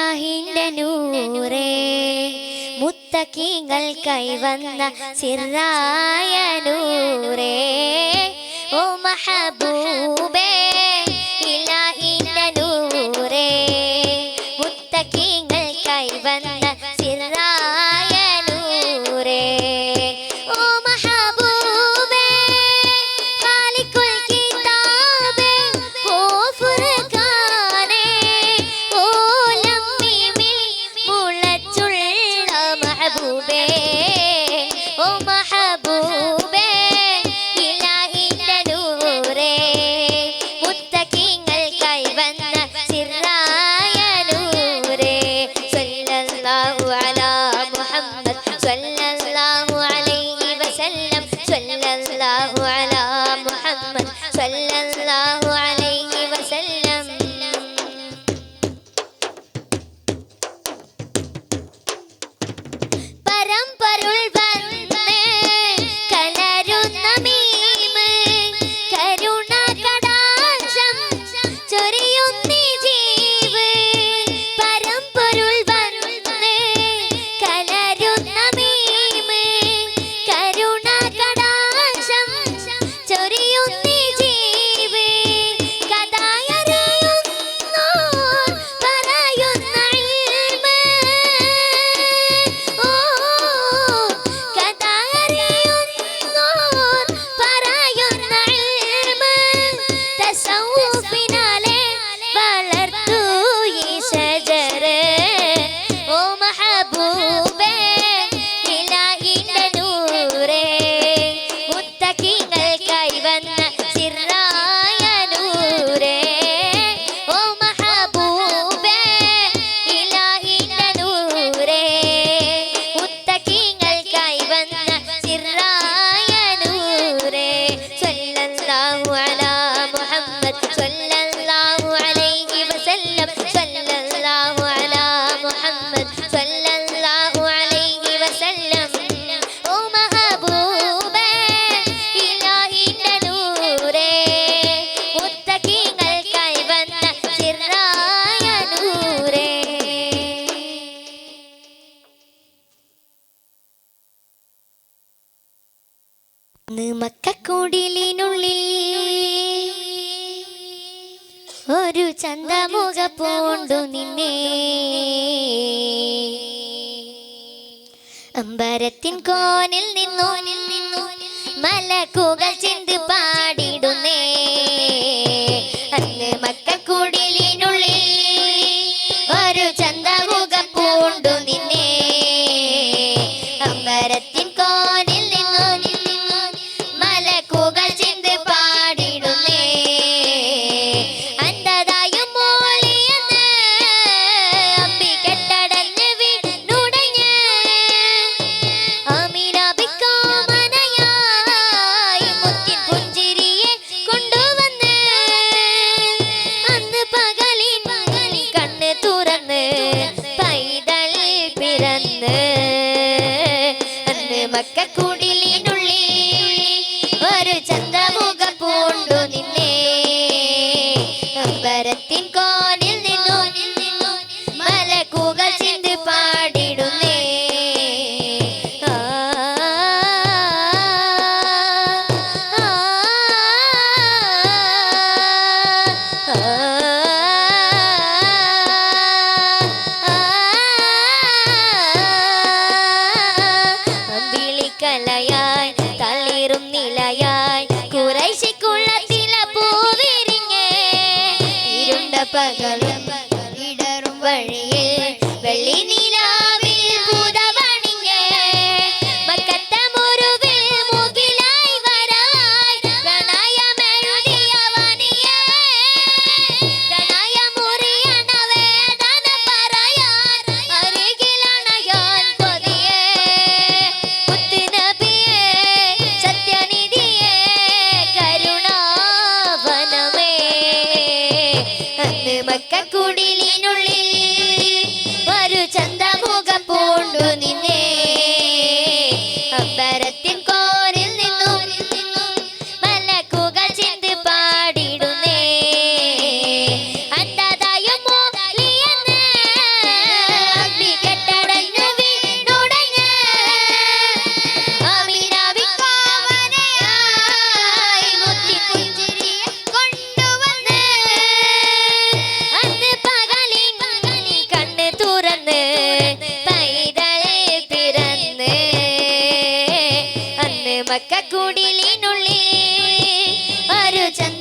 ഇലാഹിന്റെ നൂറേ മുത്തഖീങ്ങൾക്കായി വന്ന സിറായ നൂറേ ഓ മഹബൂബേ ഇലാഹിന്റെ നൂറേ മുത്തഖീങ്ങൾക്കായി വന്ന സിറായ നൂറേ ഓ മഹബൂബേ ഖാലിഖുൽ കിതാബേ ഓ ഫുർഖാനേ ഓ ലമ്മീമിൽ മുളച്ചുള്ള മഹബൂബേ ഓ മഹബൂബേ ഇലാഹിന്റെ നൂറേ മുത്തഖീങ്ങൾക്കായി വന്ന സിറായ നൂറേ സല്ലല്ലാഹു അലാ മുഹമ്മദ് സല്ലല്ലാഹു അലൈഹി വസല്ലം സല്ലല്ലാഹു അലാ മുഹമ്മദ് സല്ലല്ലാഹു അലൈഹി വസല്ലം പരമ്പരുൾ വന്നേ കലരുന്ന മീമ് കരുണ കടാക്ഷം ചൊരിയുന്നി ജീവ് പരമ്പരുൾ വന്നേ കലരുന്ന മീമ് കരുണ കടാക്ഷം ചൊരിയുന്നി ജീവ് കഥായറിയുന്നോർ പറയുന്ന ഇൽമ് ഓ കഥായറിയുന്നോർ പറയുന്ന ഇൽമ് തസവ്വുഫിനാലെ വളർത്തു ഈ ഷജറ് ഓ മഹബൂബേ ഇലാഹിന്റെ നൂറേ മുത്തഖീങ്ങൾക്കായി വന്ന സിറായ നൂറേ ഓ മഹബൂബേ ഇലാഹിന്റെ നൂറേ മുത്തഖീങ്ങൾക്കായി വന്ന സിറായ നൂറേ സല്ലല്ലാഹു അലാ മുഹമ്മദ് സല്ലല്ലാഹു അലൈഹി വസല്ലം സല്ലല്ലാഹു അലാ മുഹമ്മദ് സല്ലല്ലാഹു അലൈഹി വസല്ലം ഓ മഹബൂബേ ഇലാഹിന്റെ നൂറേ മുത്തഖീങ്ങൾക്കായി വന്ന സിറായ നൂറേ മക്കക്കുടിലിനുള്ളിൽ ഒരു ചന്തമുഖ പൂണ്ടു നിന്നേ അമ്പരത്തിൻ കോനിൽ നിന്നു മലക്കുകൾ ചിന്ത് പാടിടുന്നേ അന്ന് മക്കക്കുടിലിനുള്ളിൽ ഒരു ചന്തമുഖ പൂണ്ടു നിന്നേ അമ്പരത്തിൻ കോനിൽ നിന്നു മലക്കുകൾ ചിന്ത് പാടിടുന്നേ അന്തതായും മോളിയെന്ന് അമ്പി കെട്ടടഞ്ഞ് വീണുടഞ്ഞ് ആമീനാബിക്കോമനയായി മുത്തിൻ പുഞ്ചിരിയെ കൊണ്ടുവന്ന് അന്ന് പകലിൻ കണ്ണ് തുറന്ന് പൈതൽ പിറന്ന് അന്ന് മക്കക്കുടിലിനുള്ളിൽ ഒരു ചന്തമുഖ പൂണ്ടു നിന്നേ അമ്പരത്തിൻ കോനിൽ നിന്നു മലക്കുകൾ ചിന്ത് പാടിടുന്നേ ആ, ആ, ആ, അമ്പിളിക്കലയായി തളിരും നിലയായി കുറൈശിക്കുള്ള തില പൂവിരിഞ്ഞേ ഇരുണ്ട പകലും ഇടറും വഴിയിൽ വെള്ളി നിലാവിൽ പൂതവണിഞ്ഞേ മക്കത്തെ മുറിവിൽ മുകിലായി വരായി പ്രണയമെഴുതിയ വനിയേ പ്രണയമുറിയണ വേദന പറയാൻ അരികിലണയാൻ കൊതിയേ മുത്തുനബിയേ സത്യനിധിയേ കരുണാവനമേ അന്ന് മക്കക്കുടിലിനുള്ളിൽ മക്കക്കുടിലിനുള്ളിൽ ഒരു ചന്ദ്ര